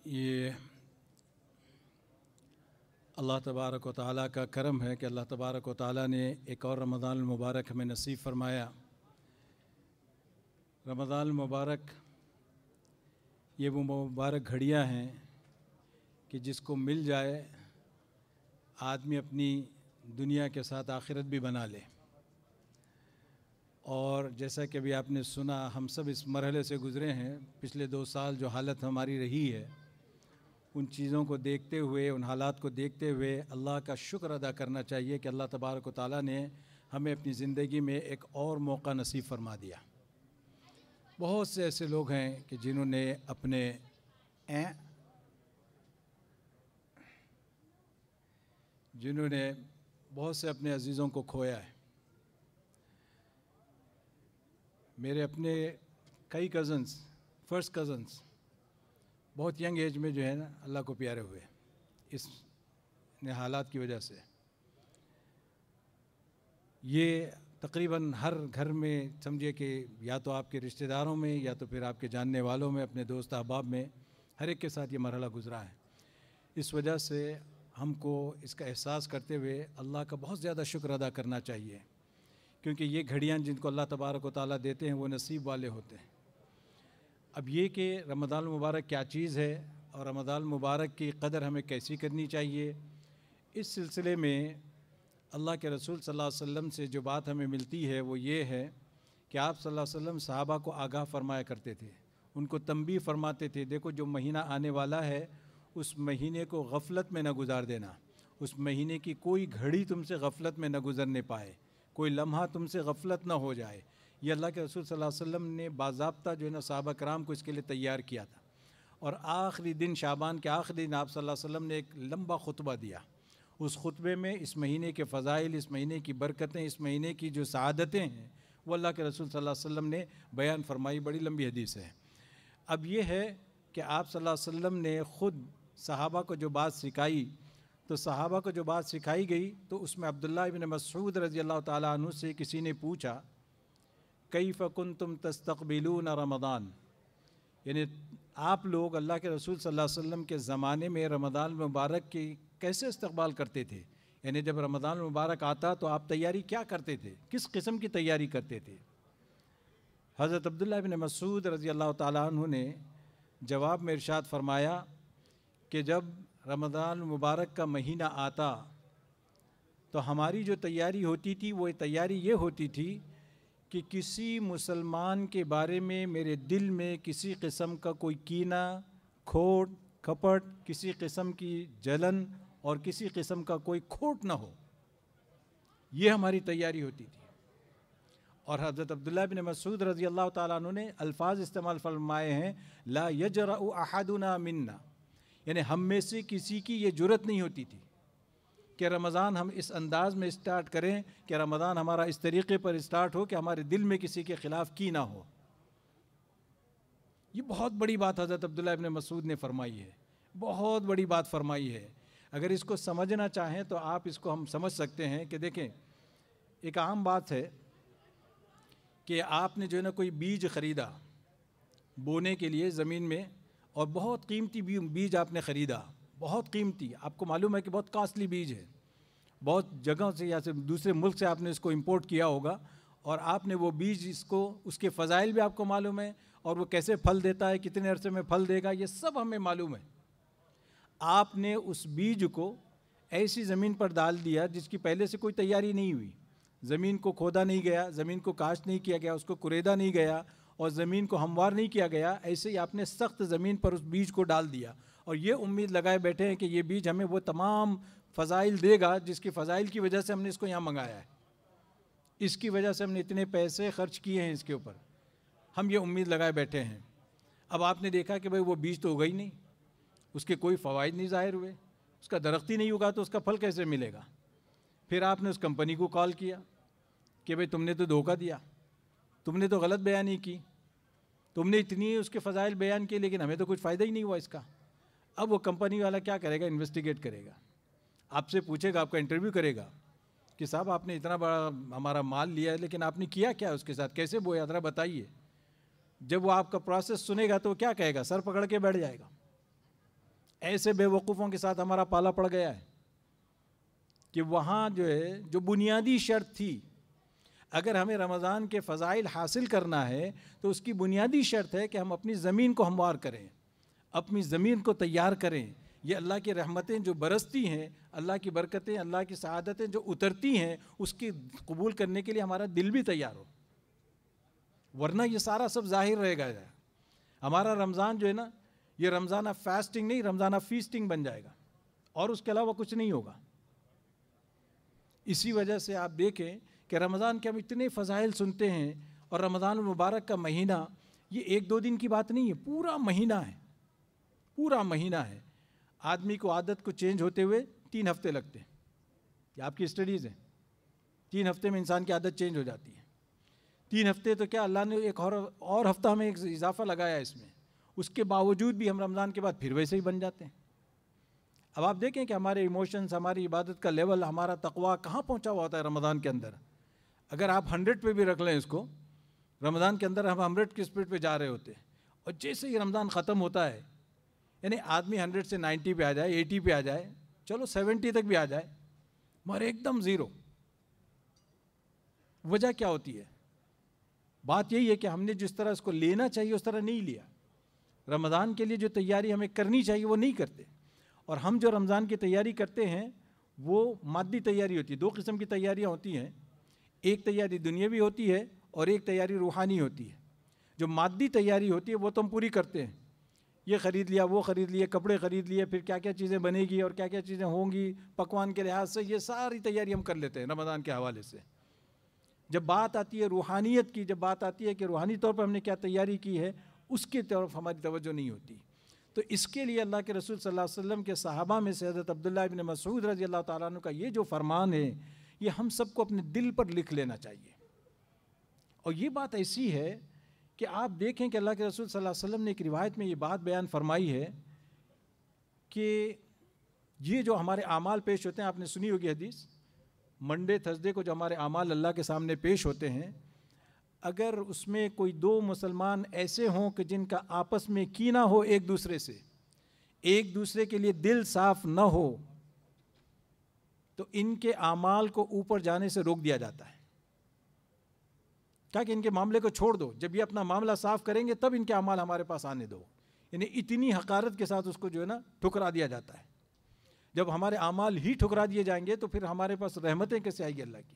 یہ اللہ تبارک و تعالیٰ کا کرم ہے کہ اللہ تبارک و تعالیٰ نے ایک اور رمضان المبارک ہمیں نصیب فرمایا۔ رمضان المبارک یہ وہ مبارک گھڑیاں ہیں کہ جس کو مل جائے آدمی اپنی دنیا کے ساتھ آخرت بھی بنا لے۔ اور جیسا کہ ابھی آپ نے سنا، ہم سب اس مرحلے سے گزرے ہیں۔ پچھلے 2 سال جو حالت ہماری رہی ہے، ان چیزوں کو دیکھتے ہوئے، ان حالات کو دیکھتے ہوئے اللہ کا شکر ادا کرنا چاہیے کہ اللہ تبارک و تعالیٰ نے ہمیں اپنی زندگی میں ایک اور موقع نصیب فرما دیا۔ بہت سے ایسے لوگ ہیں کہ جنہوں نے بہت سے اپنے عزیزوں کو کھویا ہے۔ میرے اپنے کئی فرسٹ کزنس بہت ینگ ایج میں جو ہے نا اللہ کو پیارے ہوئے اس حالات کی وجہ سے۔ یہ تقریباً ہر گھر میں سمجھے کہ یا تو آپ کے رشتہ داروں میں یا تو پھر آپ کے جاننے والوں میں، اپنے دوست احباب میں، ہر ایک کے ساتھ یہ مرحلہ گزرا ہے۔ اس وجہ سے ہم کو اس کا احساس کرتے ہوئے اللہ کا بہت زیادہ شکر ادا کرنا چاہیے، کیونکہ یہ گھڑیاں جن کو اللہ تبارک و تعالیٰ دیتے ہیں وہ نصیب والے ہوتے ہیں۔ اب یہ کہ رمضان المبارک کیا چیز ہے اور رمضان المبارک کی قدر ہمیں کیسی کرنی چاہیے، اس سلسلے میں اللہ کے رسول صلی اللہ علیہ وسلم سے جو بات ہمیں ملتی ہے وہ یہ ہے کہ آپ صلی اللہ علیہ وسلم صحابہ کو آگاہ فرمایا کرتے تھے، ان کو تنبیہ فرماتے تھے، دیکھو جو مہینہ آنے والا ہے اس مہینے کو غفلت میں نہ گزار دینا، اس مہینے کی کوئی گھڑی تم سے غفلت میں نہ گزرنے پائے، کوئی لمحہ تم سے غفلت نہ ہو جائے۔ یہ اللہ کے رسول صلی اللہ علیہ وسلم نے باضابطہ جو ہے نا صحابہ کرام کو اس کے لیے تیار کیا تھا۔ اور آخری دن، شعبان کے آخری دن، آپ صلی اللہ علیہ وسلم نے ایک لمبا خطبہ دیا۔ اس خطبے میں اس مہینے کے فضائل، اس مہینے کی برکتیں، اس مہینے کی جو سعادتیں ہیں وہ اللہ کے رسول صلی اللہ علیہ وسلم نے بیان فرمائی۔ بڑی لمبی حدیث ہے۔ اب یہ ہے کہ آپ صلی اللہ علیہ وسلم نے خود صحابہ کو جو بات سکھائی، تو صحابہ کو جو بات سکھائی گئی تو اس میں عبداللہ ابن مسعود رضی اللہ تعالیٰ عنہ سے کسی نے پوچھا، کیف کنتم تستقبلون رمضان، یعنی آپ لوگ اللہ کے رسول صلی اللہ علیہ وسلم کے زمانے میں رمضان مبارک کی کیسے استقبال کرتے تھے؟ یعنی جب رمضان مبارک آتا تو آپ تیاری کیا کرتے تھے، کس قسم کی تیاری کرتے تھے؟ حضرت عبداللہ ابن مسعود رضی اللہ تعالیٰ عنہ نے جواب میں ارشاد فرمایا کہ جب رمضان مبارک کا مہینہ آتا تو ہماری جو تیاری ہوتی تھی وہ تیاری یہ ہوتی تھی کہ کسی مسلمان کے بارے میں میرے دل میں کسی قسم کا کوئی کینہ، کھوٹ، کپٹ، کسی قسم کی جلن اور کسی قسم کا کوئی کھوٹ نہ ہو، یہ ہماری تیاری ہوتی تھی۔ اور حضرت عبداللہ بن مسعود رضی اللہ تعالیٰ عنہ نے الفاظ استعمال فرمائے ہیں، لا یجرؤ احدنا منا، یعنی ہم میں سے کسی کی یہ جرت نہیں ہوتی تھی کہ رمضان ہم اس انداز میں اسٹارٹ کریں، کہ رمضان ہمارا اس طریقے پر اسٹارٹ ہو کہ ہمارے دل میں کسی کے خلاف کی نہ ہو۔ یہ بہت بڑی بات حضرت عبداللہ ابن مسعود نے فرمائی ہے، بہت بڑی بات فرمائی ہے۔ اگر اس کو سمجھنا چاہیں تو آپ اس کو ہم سمجھ سکتے ہیں کہ دیکھیں، ایک عام بات ہے کہ آپ نے جو ہے نا کوئی بیج خریدا بونے کے لیے زمین میں، اور بہت قیمتی بیج آپ نے خریدا، بہت قیمتی، آپ کو معلوم ہے کہ بہت کاسٹلی بیج ہے، بہت جگہوں سے یا دوسرے ملک سے آپ نے اس کو امپورٹ کیا ہوگا، اور آپ نے وہ بیج اس کے فضائل بھی آپ کو معلوم ہے، اور وہ کیسے پھل دیتا ہے، کتنے عرصے میں پھل دے گا، یہ سب ہمیں معلوم ہے۔ آپ نے اس بیج کو ایسی زمین پر ڈال دیا جس کی پہلے سے کوئی تیاری نہیں ہوئی، زمین کو کھودا نہیں گیا، زمین کو کاشت نہیں کیا گیا، اس کو کریدا نہیں گیا اور زمین کو ہموار نہیں کیا گیا، ایسے ہی آپ نے سخت زمین پر اس بیج کو ڈال دیا، اور یہ امید لگائے بیٹھے ہیں کہ یہ بیج ہمیں وہ تمام فضائل دے گا جس کی فضائل کی وجہ سے ہم نے اس کو یہاں منگایا ہے، اس کی وجہ سے ہم نے اتنے پیسے خرچ کیے ہیں اس کے اوپر، ہم یہ امید لگائے بیٹھے ہیں۔ اب آپ نے دیکھا کہ بھئی وہ بیج تو اگا ہی نہیں، اس کے کوئی فوائد نہیں ظاہر ہوئے، اس کا درخت ہی نہیں ہوگا تو اس کا پھل کیسے ملے گا؟ پھر آپ نے اس کمپنی کو کال کیا کہ بھئی تم نے تو دھوکہ دیا، تم نے تو غلط بیانی کی، تم نے اتنی اس کے فضائل بیان کیے لیکن ہمیں تو کچھ فائدہ ہی نہیں ہوا اس کا۔ اب وہ کمپنی والا کیا کرے گا؟ انویسٹیگیٹ کرے گا، آپ سے پوچھے گا، آپ کا انٹرویو کرے گا کہ صاحب آپ نے اتنا بڑا ہمارا مال لیا ہے لیکن آپ نے کیا کیا اس کے ساتھ، کیسے بویا، ذرا بتائیے۔ جب وہ آپ کا پروسیس سنے گا تو وہ کیا کہے گا؟ سر پکڑ کے بیٹھ جائے گا، ایسے بیوقوفوں کے ساتھ ہمارا پالا پڑ گیا ہے کہ وہاں جو ہے جو بنیادی شرط تھی، اگر ہمیں رمضان کے فضائل حاصل کرنا ہے تو اس کی بنیادی شرط ہے کہ ہم اپنی زمین کو ہموار کریں، اپنی زمین کو تیار کریں. یہ اللہ کی رحمتیں جو برستی ہیں، اللہ کی برکتیں، اللہ کی سعادتیں جو اترتی ہیں، اس کی قبول کرنے کے لیے ہمارا دل بھی تیار ہو، ورنہ یہ سارا سب ظاہر رہے گا. ہمارا رمضان جو ہے نا، یہ رمضان آف فاسٹنگ نہیں، رمضان آف فیسٹنگ بن جائے گا، اور اس کے علاوہ کچھ نہیں ہوگا. اسی وجہ سے آپ دیکھیں کہ رمضان کے ہم اتنے فضائل سنتے ہیں، اور رمضان المبارک کا مہینہ یہ 1-2 دن کی بات نہیں ہے، پورا مہینہ ہے، پورا مہینہ ہے. آدمی کو عادت کو چینج ہوتے ہوئے 3 ہفتے لگتے ہیں. یہ آپ کی اسٹڈیز ہیں. 3 ہفتے میں انسان کی عادت چینج ہو جاتی ہے. 3 ہفتے تو کیا، اللہ نے ایک اور ہفتہ ہمیں ایک اضافہ لگایا اس میں، اس کے باوجود بھی ہم رمضان کے بعد پھر ویسے ہی بن جاتے ہیں. اب آپ دیکھیں کہ ہمارے ایموشنز، ہماری عبادت کا لیول، ہمارا تقویٰ کہاں پہنچا ہوا ہوتا ہے رمضان کے اندر. اگر آپ 100 پہ بھی رکھ لیں اس کو، رمضان کے اندر ہم 100 کی اسپیڈ پہ جا رہے ہوتے ہیں، اور جیسے ہی رمضان ختم ہوتا ہے، یعنی آدمی 100 سے 90 پہ آ جائے، 80 پہ آ جائے، چلو 70 تک بھی آ جائے، مگر ایک دم زیرو. وجہ کیا ہوتی ہے؟ بات یہی ہے کہ ہم نے جس طرح اس کو لینا چاہیے اس طرح نہیں لیا. رمضان کے لیے جو تیاری ہمیں کرنی چاہیے وہ نہیں کرتے. اور ہم جو رمضان کی تیاری کرتے ہیں وہ مادی تیاری ہوتی ہے. 2 قسم کی تیاریاں ہوتی ہیں، ایک تیاری دنیاوی ہوتی ہے اور ایک تیاری روحانی ہوتی ہے. جو مادی تیاری ہوتی ہے وہ تو ہم پوری کرتے ہیں، یہ خرید لیا، وہ خرید لیے، کپڑے خرید لیے، پھر کیا کیا چیزیں بنے گی اور کیا کیا چیزیں ہوں گی پکوان کے لحاظ سے، یہ ساری تیاری ہم کر لیتے ہیں رمضان کے حوالے سے. جب بات آتی ہے روحانیت کی، جب بات آتی ہے کہ روحانی طور پر ہم نے کیا تیاری کی ہے، اس کی طرف ہماری توجہ نہیں ہوتی. تو اس کے لیے اللہ کے رسول صلی اللہ علیہ وسلم کے صحابہ میں سے حضرت عبداللہ ابن مسعود رضی اللہ تعالیٰ عنہ کا یہ جو فرمان ہے، یہ ہم سب کو اپنے دل پر لکھ لینا چاہیے. اور یہ بات ایسی ہے کہ آپ دیکھیں کہ اللہ کے رسول صلی اللہ علیہ وسلم نے ایک روایت میں یہ بات بیان فرمائی ہے کہ یہ جو ہمارے اعمال پیش ہوتے ہیں، آپ نے سنی ہوگی حدیث، منڈے تھرسڈے کو جو ہمارے اعمال اللہ کے سامنے پیش ہوتے ہیں، اگر اس میں کوئی 2 مسلمان ایسے ہوں کہ جن کا آپس میں کینہ ہو ایک دوسرے سے، ایک دوسرے کے لیے دل صاف نہ ہو، تو ان کے اعمال کو اوپر جانے سے روک دیا جاتا ہے. کہا کہ ان کے معاملے کو چھوڑ دو، جب یہ اپنا معاملہ صاف کریں گے تب ان کے اعمال ہمارے پاس آنے دو. یعنی اتنی حقارت کے ساتھ اس کو جو ہے نا ٹھکرا دیا جاتا ہے. جب ہمارے اعمال ہی ٹھکرا دیے جائیں گے تو پھر ہمارے پاس رحمتیں کیسے آئیں گی اللہ کی.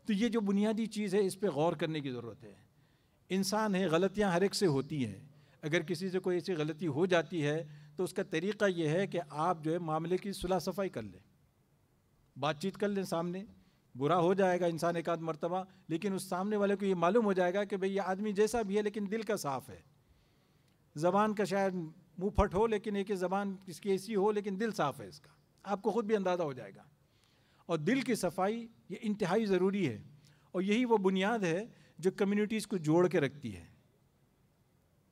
تو یہ جو بنیادی چیز ہے اس پہ غور کرنے کی ضرورت ہے. انسان ہے، غلطیاں ہر ایک سے ہوتی ہیں. اگر کسی سے کوئی ایسی غلطی ہو جاتی ہے تو اس کا طریقہ یہ ہے کہ آپ جو ہے معاملے کی صلح صفائی کر لیں، بات چیت کر لیں. سامنے برا ہو جائے گا انسان ایک آدھ مرتبہ، لیکن اس سامنے والے کو یہ معلوم ہو جائے گا کہ بھئی یہ آدمی جیسا بھی ہے لیکن دل کا صاف ہے. زبان کا شاید منہ پھٹ ہو، لیکن ایک زبان اس کی ایسی ہو لیکن دل صاف ہے اس کا، آپ کو خود بھی اندازہ ہو جائے گا. اور دل کی صفائی یہ انتہائی ضروری ہے، اور یہی وہ بنیاد ہے جو کمیونٹیز کو جوڑ کے رکھتی ہے.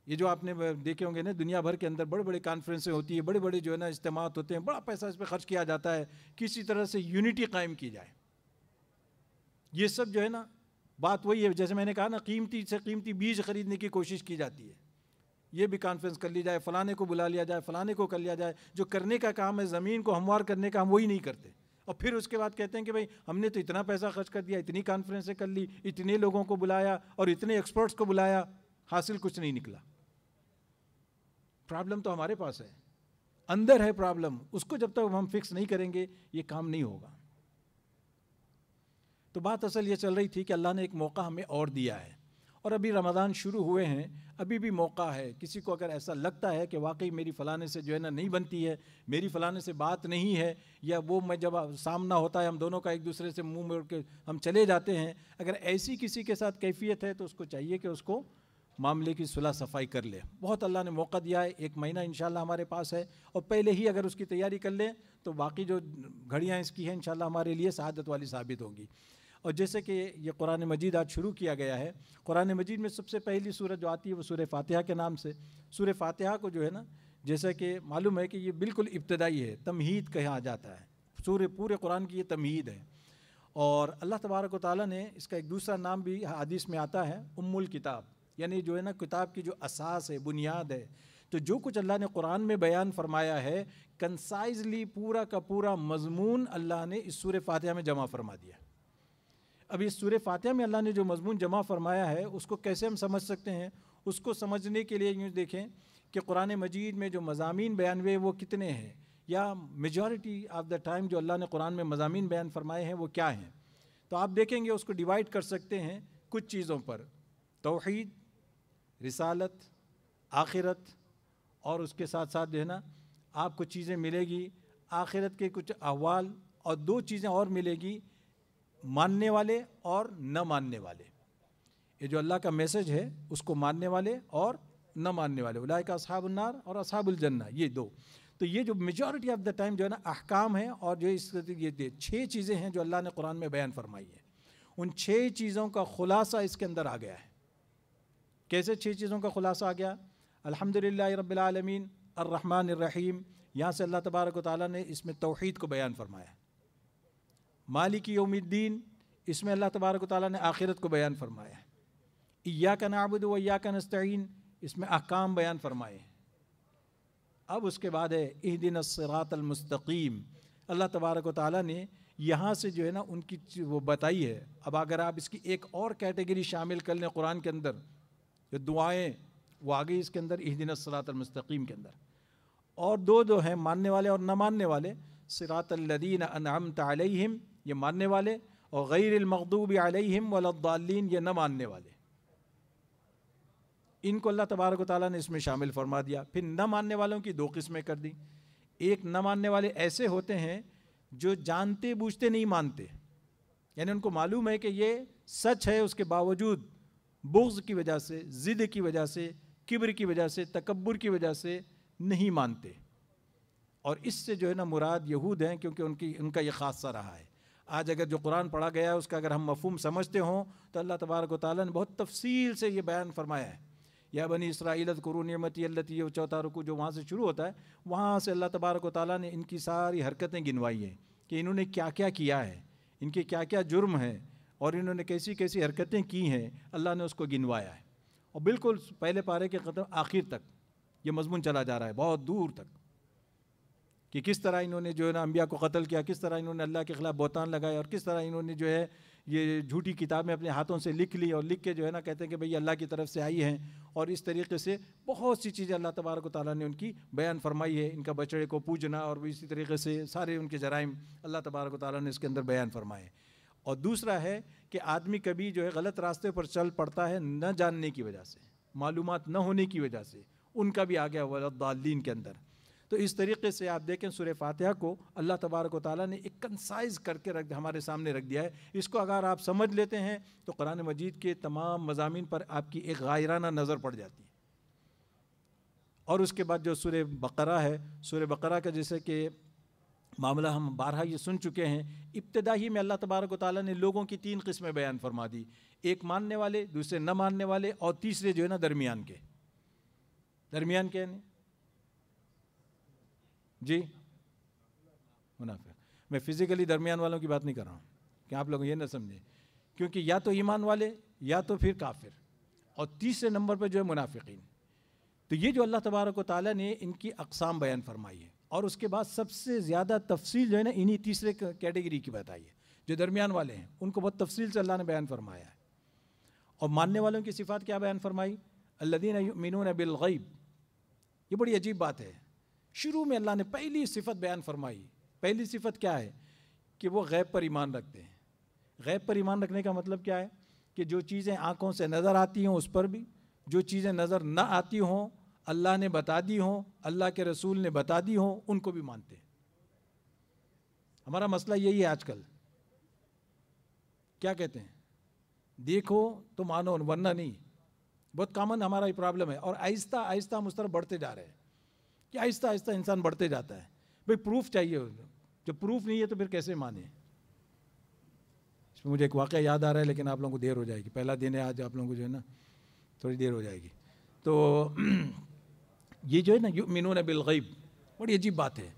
یہ جو آپ نے دیکھے ہوں گے نا، دنیا بھر کے اندر بڑے بڑے کانفرنسیں ہوتی ہیں، بڑے بڑے جو ہے نا اجتماعات ہوتے ہیں، بڑا پیسہ اس پہ خرچ کیا جاتا ہے، کسی طرح سے یونٹی قائم کی جائے. یہ سب جو ہے نا بات وہی ہے، جیسے میں نے کہا نا، قیمتی سے قیمتی بیج خریدنے کی کوشش کی جاتی ہے. یہ بھی کانفرنس کر لی جائے، فلانے کو بلا لیا جائے، فلانے کو کر لیا جائے. جو کرنے کا کام ہے زمین کو ہموار کرنے کا، ہم وہی نہیں کرتے. اور پھر اس کے بعد کہتے ہیں کہ بھئی ہم نے تو اتنا پیسہ خرچ کر دیا، اتنی کانفرنسیں کر لی، اتنے لوگوں کو بلایا اور اتنے ایکسپرٹس کو بلایا، حاصل کچھ نہیں نکلا. پرابلم تو ہمارے پاس ہے، اندر ہے پرابلم. اس کو جب تک ہم فکس نہیں کریں گے یہ کام نہیں ہوگا. تو بات اصل یہ چل رہی تھی کہ اللہ نے ایک موقع ہمیں اور دیا ہے، اور ابھی رمضان شروع ہوئے ہیں، ابھی بھی موقع ہے. کسی کو اگر ایسا لگتا ہے کہ واقعی میری فلانے سے جو ہے نا نہیں بنتی ہے، میری فلانے سے بات نہیں ہے، یا وہ میں جب سامنا ہوتا ہے ہم دونوں کا ایک دوسرے سے منہ موڑ کے ہم چلے جاتے ہیں، اگر ایسی کسی کے ساتھ کیفیت ہے تو اس کو چاہیے کہ اس کو معاملے کی صلح صفائی کر لے. بہت اللہ نے موقع دیا ہے، 1 مہینہ انشاءاللہ ہمارے پاس ہے، اور پہلے ہی اگر اس کی تیاری کر لیں تو باقی جو گھڑیاں اس کی ہیں انشاءاللہ ہمارے لیے سعادت والی ثابت ہوگی. اور جیسے کہ یہ قرآن مجید آج شروع کیا گیا ہے، قرآن مجید میں سب سے پہلی سورت جو آتی ہے وہ سورہ فاتحہ کے نام سے. سورہ فاتحہ کو جو ہے نا، جیسا کہ معلوم ہے کہ یہ بالکل ابتدائی ہے، تمہید کہا جاتا ہے. پورے قرآن کی یہ تمہید ہے. اور اللہ تبارک و تعالیٰ نے اس کا ایک دوسرا نام بھی حدیث میں آتا ہے، ام الکتاب، یعنی جو ہے نا کتاب کی جو اساس ہے، بنیاد ہے. تو جو کچھ اللہ نے قرآن میں بیان فرمایا ہے کنسائزلی پورا کا پورا مضمون اللہ نے اس سورہ فاتحہ میں جمع فرما دیا. اب اس سورہ فاتحہ میں اللہ نے جو مضمون جمع فرمایا ہے اس کو کیسے ہم سمجھ سکتے ہیں؟ اس کو سمجھنے کے لیے یوں دیکھیں کہ قرآن مجید میں جو مضامین بیان ہوئے وہ کتنے ہیں، یا میجورٹی آف دا ٹائم جو اللہ نے قرآن میں مضامین بیان فرمائے ہیں وہ کیا ہیں. تو آپ دیکھیں گے اس کو ڈیوائڈ کر سکتے ہیں کچھ چیزوں پر: توحید، رسالت، آخرت، اور اس کے ساتھ ساتھ جو ہے نا آپ کو چیزیں ملے گی آخرت کے کچھ احوال، اور دو چیزیں اور ملے گی، ماننے والے اور نہ ماننے والے. یہ جو اللہ کا میسج ہے اس کو ماننے والے اور نہ ماننے والے، اولئک اصحاب النار اور اصحاب الجنہ، یہ دو. تو یہ جو میجورٹی آف دا ٹائم جو ہے نا احکام ہیں، اور جو یہ 6 چیزیں ہیں جو اللہ نے قرآن میں بیان فرمائی ہیں، ان 6 چیزوں کا خلاصہ اس کے اندر آ گیا ہے. کیسے 6 چیزوں کا خلاصہ آ گیا؟ الحمدللہ رب العالمین الرحمن الرحیم، یہاں سے اللہ تبارک و تعالیٰ نے اس میں توحید کو بیان فرمایا. مالک یوم الدین، اس میں اللہ تبارک و تعالیٰ نے آخرت کو بیان فرمایا. ایاک نعبد و ایاک نستعین، اس میں احکام بیان فرمائے. اب اس کے بعد ہے اہدنا الصراط المستقیم، اللہ تبارک و تعالیٰ نے یہاں سے جو ہے نا ان کی وہ بتائی ہے. اب اگر آپ اس کی ایک اور کیٹیگری شامل کر لیں قرآن کے اندر، جو دعائیں وہ آگئی اس کے اندر اہدنا الصراط المستقیم کے اندر، اور دو ہیں ماننے والے اور نہ ماننے والے. صراط الذین انعمت علیہم، یہ ماننے والے، اور غیر المغضوب علیہم ولا الضالین، یہ نہ ماننے والے. ان کو اللہ تبارک و تعالیٰ نے اس میں شامل فرما دیا. پھر نہ ماننے والوں کی 2 قسمیں کر دی. ایک نہ ماننے والے ایسے ہوتے ہیں جو جانتے بوجھتے نہیں مانتے، یعنی ان کو معلوم ہے کہ یہ سچ ہے، اس کے باوجود بغض کی وجہ سے، ضد کی وجہ سے، کبر کی وجہ سے، تکبر کی وجہ سے نہیں مانتے. اور اس سے جو ہے نا مراد یہود ہیں، کیونکہ ان کا یہ خاصہ رہا ہے. آج اگر جو قرآن پڑھا گیا ہے اس کا اگر ہم مفہوم سمجھتے ہوں تو اللہ تبارک و تعالیٰ نے بہت تفصیل سے یہ بیان فرمایا ہے. یا بنی اسرائیل اذکروا نعمتی التی، یہ 4 رکوع جو وہاں سے شروع ہوتا ہے، وہاں سے اللہ تبارک و تعالیٰ نے ان کی ساری حرکتیں گنوائی ہیں کہ انہوں نے کیا کیا کیا ہے، ان کے کیا کیا جرم ہیں، اور انہوں نے کیسی کیسی حرکتیں کی ہیں، اللہ نے اس کو گنوایا ہے. اور بالکل پہلے پارے کے ختم آخر تک یہ مضمون چلا جا رہا ہے، بہت دور تک، کہ کس طرح انہوں نے جو ہے نا انبیاء کو قتل کیا، کس طرح انہوں نے اللہ کے خلاف بہتان لگائے، اور کس طرح انہوں نے جو ہے یہ جھوٹی کتابیں اپنے ہاتھوں سے لکھ لی، اور لکھ کے جو ہے نا کہتے ہیں کہ بھئی اللہ کی طرف سے آئی ہیں. اور اس طریقے سے بہت سی چیزیں اللہ تبارک و تعالیٰ نے ان کی بیان فرمائی ہے. ان کا بچڑے کو پوجنا، اور اسی طریقے سے سارے ان کے جرائم اللہ تبارک و تعالیٰ نے اس کے اندر بیان فرمائے. اور دوسرا ہے کہ آدمی کبھی جو ہے غلط راستے پر چل پڑتا ہے نہ جاننے کی وجہ سے، معلومات نہ ہونے کی وجہ سے، ان کا بھی آ گیا ولا الضالین کے اندر. تو اس طریقے سے آپ دیکھیں سورہ فاتحہ کو اللہ تبارک و تعالیٰ نے ایک کنسائز کر کے ہمارے سامنے رکھ دیا ہے. اس کو اگر آپ سمجھ لیتے ہیں تو قرآن مجید کے تمام مضامین پر آپ کی ایک غائرانہ نظر پڑ جاتی ہے. اور اس کے بعد جو سورہ بقرہ ہے، سورہ بقرہ کا جیسے کہ معاملہ ہم بارہا یہ سن چکے ہیں. ابتدا ہی میں اللہ تبارک و تعالیٰ نے لوگوں کی 3 قسمیں بیان فرما دی، ایک ماننے والے، دوسرے نہ ماننے والے، اور تیسرے جو ہے نا درمیان کے. درمیان کے نہیں جی منافق. میں فزیکلی درمیان والوں کی بات نہیں کر رہا ہوں کہ آپ لوگ یہ نہ سمجھیں، کیونکہ یا تو ایمان والے یا تو پھر کافر، اور تیسرے نمبر پہ جو ہے منافقین. تو یہ جو اللہ تبارک و تعالیٰ نے ان کی اقسام بیان فرمائی ہے، اور اس کے بعد سب سے زیادہ تفصیل جو ہے نا انہی تیسرے کیٹیگری کی بتائی ہے، جو درمیان والے ہیں ان کو بہت تفصیل سے اللہ نے بیان فرمایا ہے. اور ماننے والوں کی صفات کیا بیان فرمائی؟ الذین یؤمنون بالغیب. یہ بڑی عجیب بات ہے. شروع میں اللہ نے پہلی صفت بیان فرمائی. پہلی صفت کیا ہے؟ کہ وہ غیب پر ایمان رکھتے ہیں. غیب پر ایمان رکھنے کا مطلب کیا ہے؟ کہ جو چیزیں آنکھوں سے نظر آتی ہوں اس پر بھی، جو چیزیں نظر نہ آتی ہوں اللہ نے بتا دی ہوں، اللہ کے رسول نے بتا دی ہوں، ان کو بھی مانتے ہیں. ہمارا مسئلہ یہی ہے آج کل. کیا کہتے ہیں؟ دیکھو تو مانو ورنہ نہیں. بہت کامن ہمارا یہ پرابلم ہے. اور آہستہ آہستہ ہم اس طرف بڑھتے جا رہے ہیں کہ آہستہ آہستہ انسان بڑھتے جاتا ہے. بھئی پروف چاہیے، جب پروف نہیں ہے تو پھر کیسے مانے؟ اس میں مجھے ایک واقعہ یاد آ رہا ہے، لیکن آپ لوگوں کو دیر ہو جائے گی. پہلا دن ہے آج، آپ لوگوں کو جو ہے نا تھوڑی دیر ہو جائے گی. تو یہ جو ہے نا یؤمنون بالغیب، بڑی عجیب بات ہے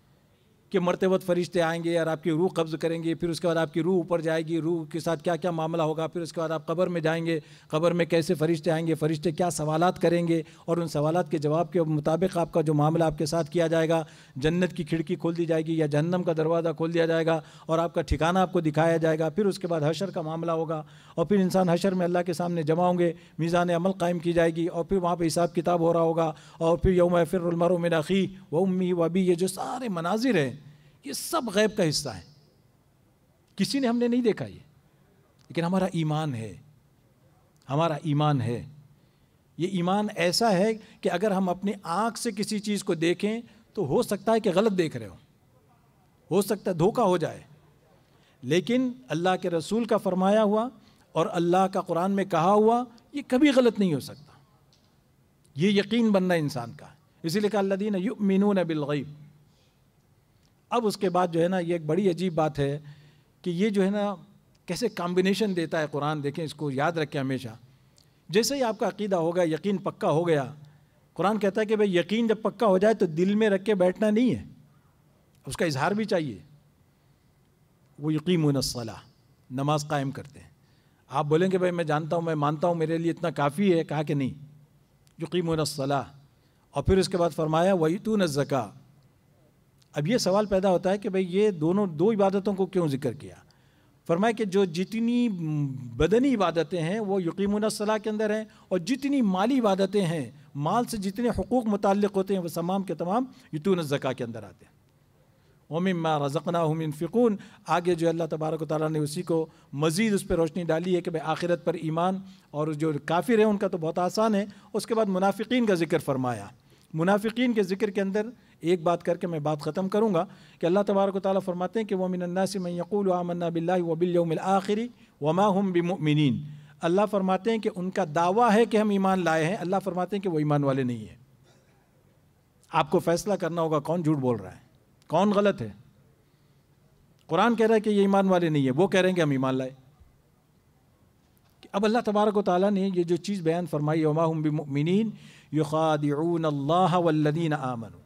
کہ مرتے وقت فرشتے آئیں گے اور آپ کی روح قبض کریں گے، پھر اس کے بعد آپ کی روح اوپر جائے گی، روح کے ساتھ کیا کیا معاملہ ہوگا، پھر اس کے بعد آپ قبر میں جائیں گے، قبر میں کیسے فرشتے آئیں گے، فرشتے کیا سوالات کریں گے، اور ان سوالات کے جواب کے مطابق آپ کا جو معاملہ آپ کے ساتھ کیا جائے گا، جنت کی کھڑکی کھول دی جائے گی یا جہنم کا دروازہ کھول دیا جائے گا اور آپ کا ٹھکانہ آپ کو دکھایا جائے گا، پھر اس کے بعد حشر کا معاملہ ہوگا، اور پھر انسان حشر میں اللہ کے سامنے جمع ہوں گے، میزان عمل قائم کی جائے گی، اور پھر وہاں پہ حساب کتاب ہو رہا ہوگا، اور پھر یوم یفر المرء من اخیہ وامہ وابیہ، یہ جو سارے مناظر ہیں یہ سب غیب کا حصہ ہے، کسی نے ہم نے نہیں دیکھا یہ، لیکن ہمارا ایمان ہے، ہمارا ایمان ہے، یہ ایمان ایسا ہے کہ اگر ہم اپنی آنکھ سے کسی چیز کو دیکھیں تو ہو سکتا ہے کہ غلط دیکھ رہے ہو سکتا ہے دھوکہ ہو جائے، لیکن اللہ کے رسول کا فرمایا ہوا اور اللہ کا قرآن میں کہا ہوا یہ کبھی غلط نہیں ہو سکتا، یہ یقین بننا انسان کا، اسی لیے کہ الذین یؤمنون بالغیب۔ اب اس کے بعد جو ہے نا یہ ایک بڑی عجیب بات ہے کہ یہ جو ہے نا کیسے کمبینیشن دیتا ہے قرآن، دیکھیں اس کو یاد رکھیں ہمیشہ، جیسے ہی آپ کا عقیدہ ہوگا، یقین پکا ہو گیا، قرآن کہتا ہے کہ بھئی یقین جب پکا ہو جائے تو دل میں رکھ کے بیٹھنا نہیں ہے، اس کا اظہار بھی چاہیے۔ وہ یقیمون الصلاۃ، نماز قائم کرتے ہیں۔ آپ بولیں کہ بھئی میں جانتا ہوں، میں مانتا ہوں، میرے لیے اتنا کافی ہے، کہا کہ نہیں، یقیمون الصلاۃ، اور پھر اس کے بعد فرمایا وَیؤتون الزکاۃ۔ اب یہ سوال پیدا ہوتا ہے کہ بھئی یہ دو عبادتوں کو کیوں ذکر کیا؟ فرمایا کہ جو جتنی بدنی عبادتیں ہیں وہ یقیمون الصلاۃ کے اندر ہیں، اور جتنی مالی عبادتیں ہیں، مال سے جتنے حقوق متعلق ہوتے ہیں وہ تمام کے تمام یؤتون الزکاۃ کے اندر آتے ہیں۔ وَمِمَّا رَزَقْنَاهُمْ يُنْفِقُونَ، آگے جو اللہ تبارک و تعالیٰ نے اسی کو مزید اس پہ روشنی ڈالی ہے کہ بھئی آخرت پر ایمان، اور جو کافر ہیں ان کا تو بہت آسان ہے۔ اس کے بعد منافقین کا ذکر فرمایا۔ منافقین کے ذکر کے اندر ایک بات کر کے میں بات ختم کروں گا کہ اللہ تبارک و تعالیٰ فرماتے ہیں کہ وَمِنَ النَّاسِ مَن يَقُولُ آمَنَّا بِاللَّهِ وَبِالْيَوْمِ الْآخِرِ وَمَا هُمْ بِمُؤْمِنِينَ۔ اللہ فرماتے ہیں کہ ان کا دعویٰ ہے کہ ہم ایمان لائے ہیں، اللہ فرماتے ہیں کہ وہ ایمان والے نہیں ہیں۔ آپ کو فیصلہ کرنا ہوگا کون جھوٹ بول رہا ہے، کون غلط ہے۔ قرآن کہہ رہا ہے کہ یہ ایمان والے نہیں ہیں، وہ کہہ رہے ہیں کہ ہم ایمان لائے۔ اب اللہ تبارک و تعالیٰ نے یہ جو چیز بیان فرمائی وما هم بمؤمنین یخادعون اللہ والذین آمنوا،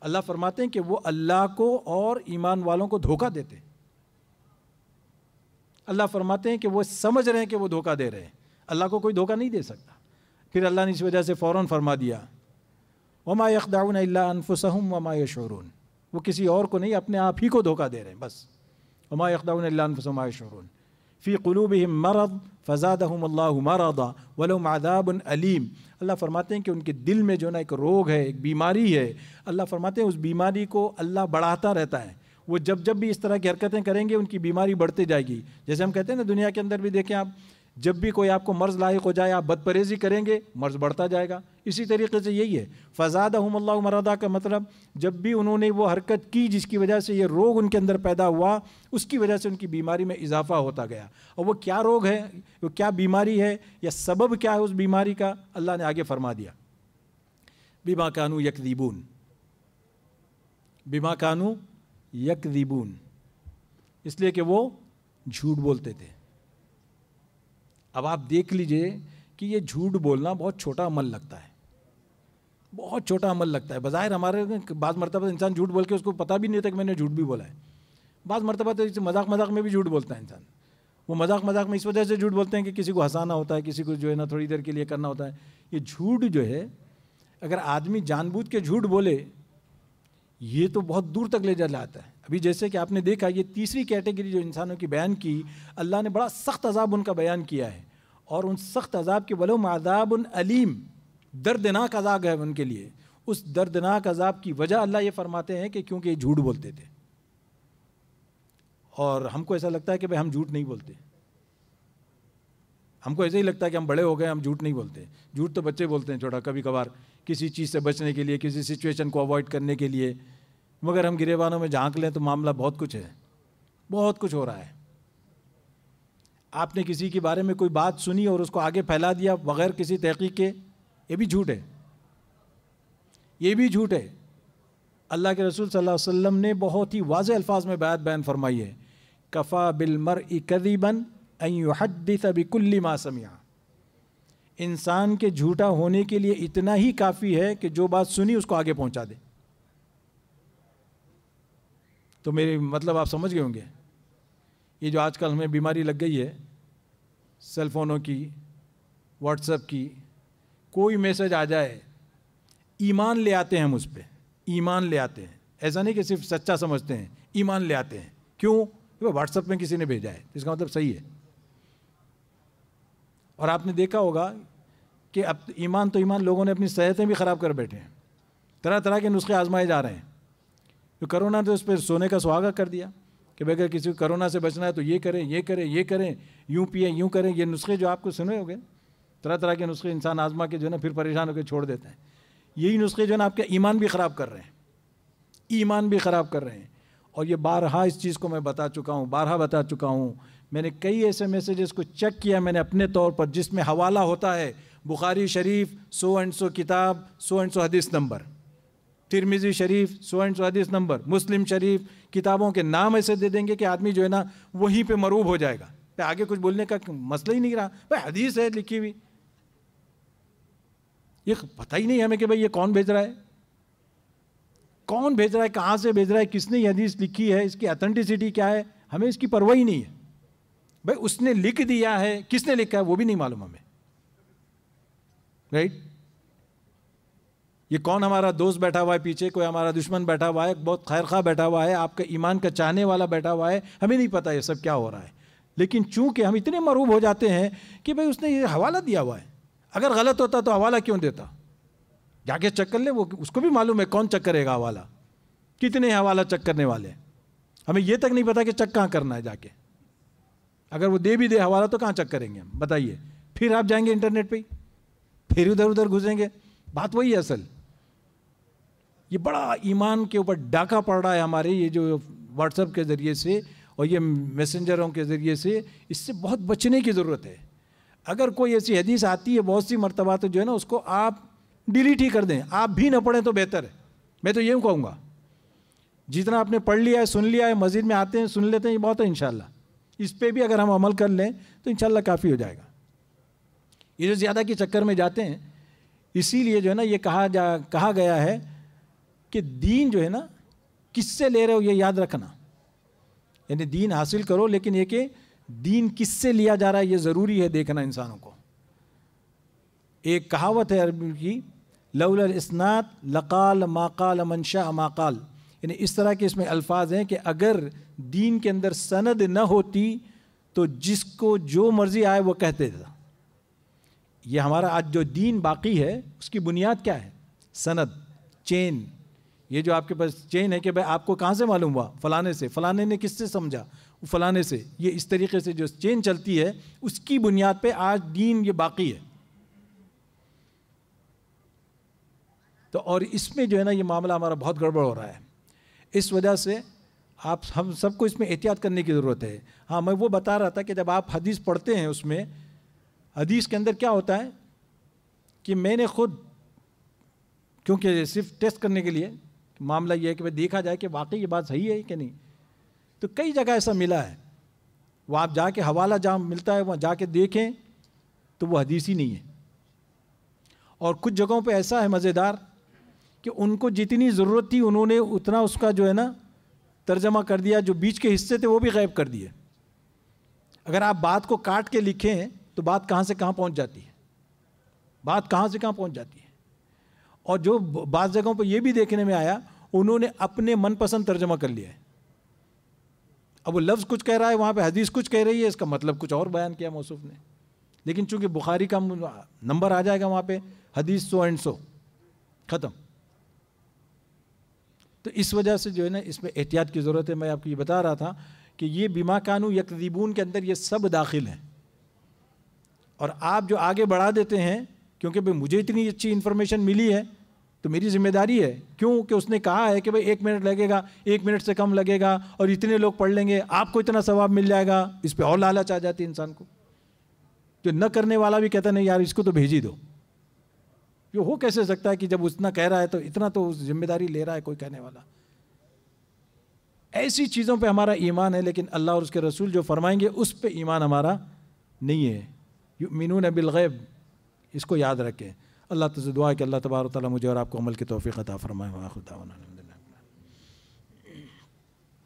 اللہ فرماتے ہیں کہ وہ اللہ کو اور ایمان والوں کو دھوکہ دیتے ہیں۔ اللہ فرماتے ہیں کہ وہ سمجھ رہے ہیں کہ وہ دھوکہ دے رہے ہیں، اللہ کو کوئی دھوکہ نہیں دے سکتا۔ پھر اللہ نے اس وجہ سے فوراً فرما دیا وما یخدعون الا انفسهم وما یشعرون، وہ کسی اور کو نہیں، اپنے آپ ہی کو دھوکہ دے رہے ہیں بس۔ وما یخدعون الا انفسهم وما یشعرون فی قلوبہم مرض فزادہم اللہ مرضا ولہم عذاب علیم۔ اللہ فرماتے ہیں کہ ان کے دل میں جو نا ایک روگ ہے، ایک بیماری ہے، اللہ فرماتے ہیں اس بیماری کو اللہ بڑھاتا رہتا ہے۔ وہ جب بھی اس طرح کی حرکتیں کریں گے ان کی بیماری بڑھتے جائے گی۔ جیسے ہم کہتے ہیں نا دنیا کے اندر بھی دیکھیں آپ، جب بھی کوئی آپ کو مرض لاحق ہو جائے آپ بد پرہیزی کریں گے، مرض بڑھتا جائے گا۔ اسی طریقے سے یہی ہے فزادہم اللہ مرضا کا مطلب جب بھی انہوں نے وہ حرکت کی جس کی وجہ سے یہ روگ ان کے اندر پیدا ہوا، اس کی وجہ سے ان کی بیماری میں اضافہ ہوتا گیا۔ اور وہ کیا روگ ہے، وہ کیا بیماری ہے، یا سبب کیا ہے اس بیماری کا، اللہ نے آگے فرما دیا بما کانوا یکذبون، بما کانوا یکذبون، اس لیے کہ وہ جھوٹ بولتے تھے۔ اب آپ دیکھ لیجئے کہ یہ جھوٹ بولنا بہت چھوٹا عمل لگتا ہے، بہت چھوٹا عمل لگتا ہے بظاہر۔ ہمارے بعض مرتبہ انسان جھوٹ بول کے اس کو پتہ بھی نہیں ہوتا کہ میں نے جھوٹ بھی بولا ہے۔ بعض مرتبہ تو مذاق میں بھی جھوٹ بولتا ہے انسان، وہ مذاق میں اس وجہ سے جھوٹ بولتے ہیں کہ کسی کو ہنسانا ہوتا ہے، کسی کو جو ہے نا تھوڑی دیر کے لیے کرنا ہوتا ہے۔ یہ جھوٹ جو ہے اگر آدمی جان بوجھ کے جھوٹ بولے یہ تو بہت دور تک لے جاتا ہے۔ ابھی جیسے کہ آپ نے دیکھا یہ تیسری کیٹیگری جو انسانوں کی بیان کی، اللہ نے بڑا سخت عذاب ان کا بیان کیا ہے، اور ان سخت عذاب کے ولہم عذاب علیم، دردناک عذاب ہے ان کے لیے۔ اس دردناک عذاب کی وجہ اللہ یہ فرماتے ہیں کہ کیونکہ یہ جھوٹ بولتے تھے۔ اور ہم کو ایسا لگتا ہے کہ بھئی ہم جھوٹ نہیں بولتے، ہم کو ایسے ہی لگتا ہے کہ ہم بڑے ہو گئے ہم جھوٹ نہیں بولتے۔ جھوٹ تو بچے بولتے ہیں چھوٹا کبھی کبھار، کسی چیز سے بچنے کے لیے، کسی سچویشن کو اوائڈ کرنے کے لیے، مگر ہم گریبانوں میں جھانک لیں تو معاملہ بہت کچھ ہے، بہت کچھ ہو رہا ہے۔ آپ نے کسی کے بارے میں کوئی بات سنی اور اس کو آگے پھیلا دیا بغیر کسی تحقیق کے، یہ بھی جھوٹ ہے، یہ بھی جھوٹ ہے۔ اللہ کے رسول صلی اللہ علیہ وسلم نے بہت ہی واضح الفاظ میں بات بیان فرمائی ہے کفا بالمرء کذبا ان یحدث بکل ما سمع، انسان کے جھوٹا ہونے کے لیے اتنا ہی کافی ہے کہ جو بات سنی اس کو آگے پہنچا دے۔ تو میری مطلب آپ سمجھ گئے ہوں گے. یہ جو آج کل ہمیں بیماری لگ گئی ہے سیل فونوں کی، واٹس ایپ کی، کوئی میسج آ جائے ایمان لے آتے ہیں ہم اس پہ، ایمان لے آتے ہیں. ایسا نہیں کہ صرف سچا سمجھتے ہیں، ایمان لے آتے ہیں. کیوں؟ واٹس ایپ میں کسی نے بھیجا ہے، اس کا مطلب صحیح ہے. اور آپ نے دیکھا ہوگا کہ اب ایمان تو ایمان، لوگوں نے اپنی صحتیں بھی خراب کر بیٹھے ہیں. طرح طرح کے نسخے آزمائے جا رہے ہیں. تو کرونا تو اس پہ سونے کا سہاگا کر دیا کہ اگر کسی کو کرونا سے بچنا ہے تو یہ کریں، یہ کریں، یہ کریں، یوں پئیں، یوں کریں. یہ نسخے جو آپ کو سنے ہوگے، طرح طرح کے نسخے انسان آزما کے جو ہے نا پھر پریشان ہو کے چھوڑ دیتے ہیں. یہی نسخے جو ہے نا آپ کا ایمان بھی خراب کر رہے ہیں، ایمان بھی خراب کر رہے ہیں. اور یہ بارہا اس چیز کو میں بتا چکا ہوں، بارہا بتا چکا ہوں. میں نے کئی ایسے میسیجز کو چیک کیا میں نے اپنے طور پر، جس میں حوالہ ہوتا ہے بخاری شریف 100 کتاب 100 حدیث نمبر، ترمذی شریف 100 حدیث نمبر، مسلم شریف، کتابوں کے نام ایسے دے دیں گے کہ آدمی جو ہے نا وہیں پہ مروب ہو جائے گا. آگے کچھ بولنے کا مسئلہ ہی نہیں رہا. بھائی حدیث ہے لکھی ہوئی، یہ پتہ ہی نہیں ہمیں کہ بھائی یہ کون بھیج رہا ہے، کون بھیج رہا ہے، کہاں سے بھیج رہا ہے، کس نے یہ حدیث لکھی ہے، اس کی اتھینٹسٹی کیا ہے، ہمیں اس کی پرواہ ہی نہیں ہے. بھائی اس نے لکھ دیا ہے، کس نے لکھا ہے وہ بھی نہیں معلوم ہمیں. رائٹ؟ یہ کون ہمارا دوست بیٹھا ہوا ہے پیچھے، کوئی ہمارا دشمن بیٹھا ہوا ہے، بہت خیر خواہ بیٹھا ہوا ہے، آپ کا ایمان کا چاہنے والا بیٹھا ہوا ہے، ہمیں نہیں پتہ یہ سب کیا ہو رہا ہے. لیکن چونکہ ہم اتنے مروب ہو جاتے ہیں کہ بھئی اس نے یہ حوالہ دیا ہوا ہے، اگر غلط ہوتا تو حوالہ کیوں دیتا؟ جا کے چیک کر لیں. وہ اس کو بھی معلوم ہے کون چیک کرے گا حوالہ، کتنے حوالہ چیک کرنے والے. ہمیں یہ تک نہیں پتا کہ چیک کہاں کرنا ہے جا کے. اگر وہ دے بھی دے حوالہ تو کہاں چیک کریں گے ہم، بتائیے. پھر آپ جائیں گے انٹرنیٹ پہ، پھر ادھر ادھر گھسیں گے. بات وہی ہے اصل. یہ بڑا ایمان کے اوپر ڈاکہ پڑ رہا ہے ہمارے، یہ جو واٹس ایپ کے ذریعے سے اور یہ میسنجروں کے ذریعے سے. اس سے بہت بچنے کی ضرورت ہے. اگر کوئی ایسی حدیث آتی ہے بہت سی مرتبہ تو جو ہے نا اس کو آپ ڈیلیٹ ہی کر دیں، آپ بھی نہ پڑھیں تو بہتر ہے. میں تو یوں کہوں گا جتنا آپ نے پڑھ لیا ہے، سن لیا ہے، مسجد میں آتے ہیں سن لیتے ہیں، یہ بہت ہے انشاءاللہ. اس پہ بھی اگر ہم عمل کر لیں تو انشاءاللہ کافی ہو جائے گا. یہ جو زیادہ کے چکر میں جاتے ہیں، اسی لیے جو ہے نا یہ کہا گیا ہے کہ دین جو ہے نا کس سے لے رہے ہو یہ یاد رکھنا. یعنی دین حاصل کرو، لیکن یہ کہ دین کس سے لیا جا رہا ہے یہ ضروری ہے دیکھنا انسانوں کو. ایک کہاوت ہے عربی کی، لولا الاسناد لقال ما قال من شاء ما قال. یعنی اس طرح کے اس میں الفاظ ہیں کہ اگر دین کے اندر سند نہ ہوتی تو جس کو جو مرضی آئے وہ کہتے تھا. یہ ہمارا آج جو دین باقی ہے اس کی بنیاد کیا ہے؟ سند، چین. یہ جو آپ کے پاس چین ہے کہ بھائی آپ کو کہاں سے معلوم ہوا؟ فلانے سے. فلانے نے کس سے سمجھا؟ فلانے سے. یہ اس طریقے سے جو چین چلتی ہے اس کی بنیاد پہ آج دین یہ باقی ہے. تو اور اس میں جو ہے نا یہ معاملہ ہمارا بہت گڑبڑ ہو رہا ہے. اس وجہ سے ہم سب کو اس میں احتیاط کرنے کی ضرورت ہے. ہاں میں وہ بتا رہا تھا کہ جب آپ حدیث پڑھتے ہیں اس میں حدیث کے اندر کیا ہوتا ہے کہ میں نے خود، کیونکہ صرف ٹیسٹ کرنے کے لیے معاملہ یہ ہے کہ دیکھا جائے کہ واقعی یہ بات صحیح ہے کہ نہیں، تو کئی جگہ ایسا ملا ہے. وہ آپ جا کے حوالہ جہاں ملتا ہے وہاں جا کے دیکھیں تو وہ حدیث ہی نہیں ہے. اور کچھ جگہوں پہ ایسا ہے مزیدار کہ ان کو جتنی ضرورت تھی انہوں نے اتنا اس کا جو ہے نا ترجمہ کر دیا، جو بیچ کے حصے تھے وہ بھی غائب کر دیے. اگر آپ بات کو کاٹ کے لکھیں تو بات کہاں سے کہاں پہنچ جاتی ہے، بات کہاں سے کہاں پہنچ جاتی ہے. اور جو بعض جگہوں پہ یہ بھی دیکھنے میں آیا انہوں نے اپنے من پسند ترجمہ کر لیا ہے. اب وہ لفظ کچھ کہہ رہا ہے وہاں پہ حدیث کچھ کہہ رہی ہے، اس کا مطلب کچھ اور بیان کیا موصوف نے. لیکن چونکہ بخاری کا نمبر آ جائے گا وہاں پہ حدیث 100 ختم. تو اس وجہ سے جو ہے نا اس میں احتیاط کی ضرورت ہے. میں آپ کو یہ بتا رہا تھا کہ یہ بما کانوا یکذبون کے اندر یہ سب داخل ہیں. اور آپ جو آگے بڑھا دیتے ہیں کیونکہ بھئی مجھے اتنی اچھی انفارمیشن ملی ہے تو میری ذمہ داری ہے، کیوں کہ اس نے کہا ہے کہ بھئی 1 منٹ لگے گا، 1 منٹ سے کم لگے گا اور اتنے لوگ پڑھ لیں گے، آپ کو اتنا ثواب مل جائے گا. اس پہ اور لالچ آ جاتی ہے انسان کو. جو نہ کرنے والا بھی کہتا نہیں یار اس کو تو بھیج ہی دو. یہ ہو کیسے سکتا ہے کہ جب اتنا کہہ رہا ہے تو اتنا تو ذمہ داری لے رہا ہے کوئی کہنے والا. ایسی چیزوں پہ ہمارا ایمان ہے، لیکن اللہ اور اس کے رسول جو فرمائیں گے اس پہ ایمان ہمارا نہیں ہے. یؤمنون بالغیب، اس کو یاد رکھیں. اللہ تعالیٰ سے دعا ہے کہ اللہ تبارک و تعالیٰ مجھے اور آپ کو عمل کی توفیق عطا فرمائے. وآخر دعوانا